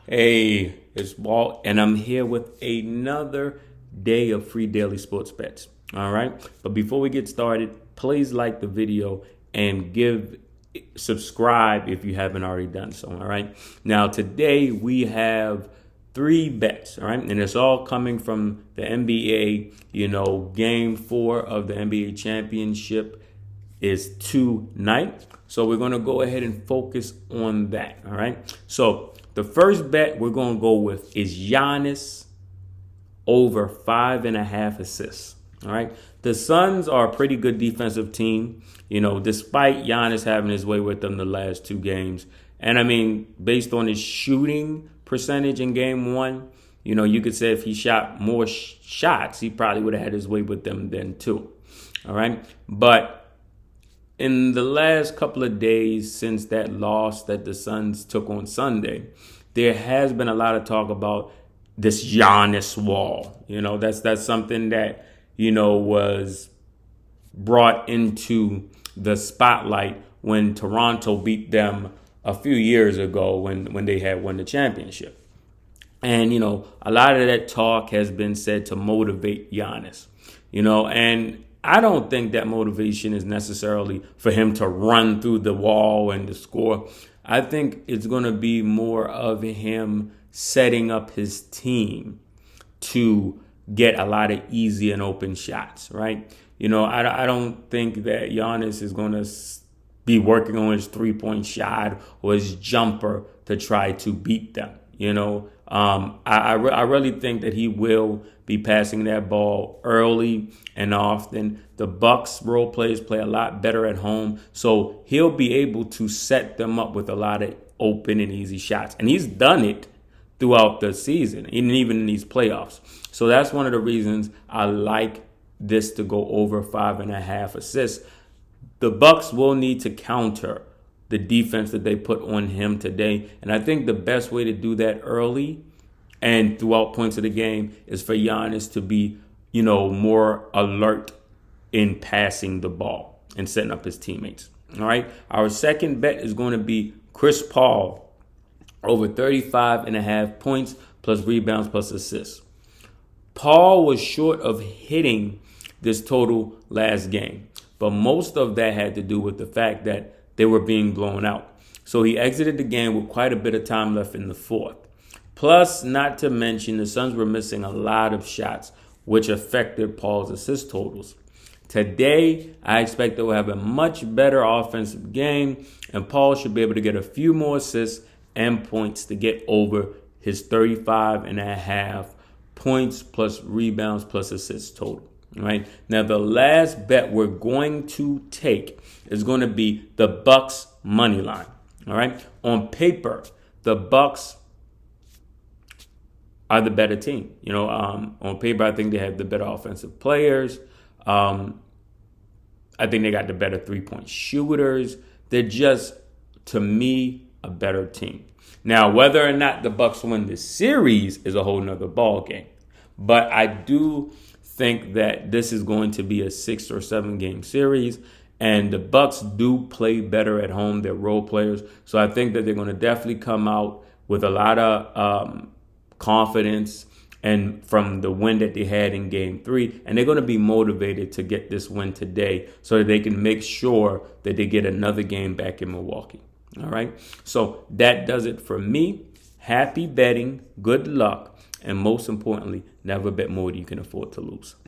Hey, it's Walt, and I'm here with another day of free daily sports bets. All right. But before we get started, please like the video and subscribe if you haven't already done so. All right. Now, today we have three bets. All right. And it's all coming from the NBA. Game 4 of the NBA championship is tonight. So we're going to go ahead and focus on that. All right. So the first bet we're going to go with is Giannis over 5.5 assists. All right. The Suns are a pretty good defensive team, despite Giannis having his way with them the last two games. And I mean, based on his shooting percentage in game 1, you could say if he shot more shots, he probably would have had his way with them then too. All right. But in the last couple of days since that loss that the Suns took on Sunday, there has been a lot of talk about this Giannis wall. That's something that, was brought into the spotlight when Toronto beat them a few years ago when they had won the championship. And, a lot of that talk has been said to motivate Giannis, and I don't think that motivation is necessarily for him to run through the wall and to score. I think it's going to be more of him setting up his team to get a lot of easy and open shots, right? I don't think that Giannis is going to be working on his three-point shot or his jumper to try to beat them. I really think that he will be passing that ball early and often. The Bucks role players play a lot better at home, so he'll be able to set them up with a lot of open and easy shots. And he's done it throughout the season, and even in these playoffs. So that's one of the reasons I like this to go over 5.5 assists. The Bucks will need to counter the defense that they put on him today. And I think the best way to do that early and throughout points of the game is for Giannis to be, more alert in passing the ball and setting up his teammates. All right. Our second bet is going to be Chris Paul over 35.5 points plus rebounds plus assists. Paul was short of hitting this total last game, but most of that had to do with the fact that they were being blown out. So he exited the game with quite a bit of time left in the fourth. Plus, not to mention, the Suns were missing a lot of shots, which affected Paul's assist totals. Today, I expect they will have a much better offensive game, and Paul should be able to get a few more assists and points to get over his 35.5 points plus rebounds plus assists total. Right now, the last bet we're going to take is going to be the Bucks money line. All right. On paper, the Bucks are the better team. On paper, I think they have the better offensive players. I think they got the better 3-point shooters. They're just, to me, a better team. Now, whether or not the Bucks win this series is a whole nother ball game. But I do think that this is going to be a 6 or 7 game series, and the Bucks do play better at home. They're role players, so I think that they're going to definitely come out with a lot of confidence and from the win that they had in game 3, and they're going to be motivated to get this win today so that they can make sure that they get another game back in Milwaukee. All right, so that does it for me. Happy betting, good luck, and most importantly, never bet more than you can afford to lose.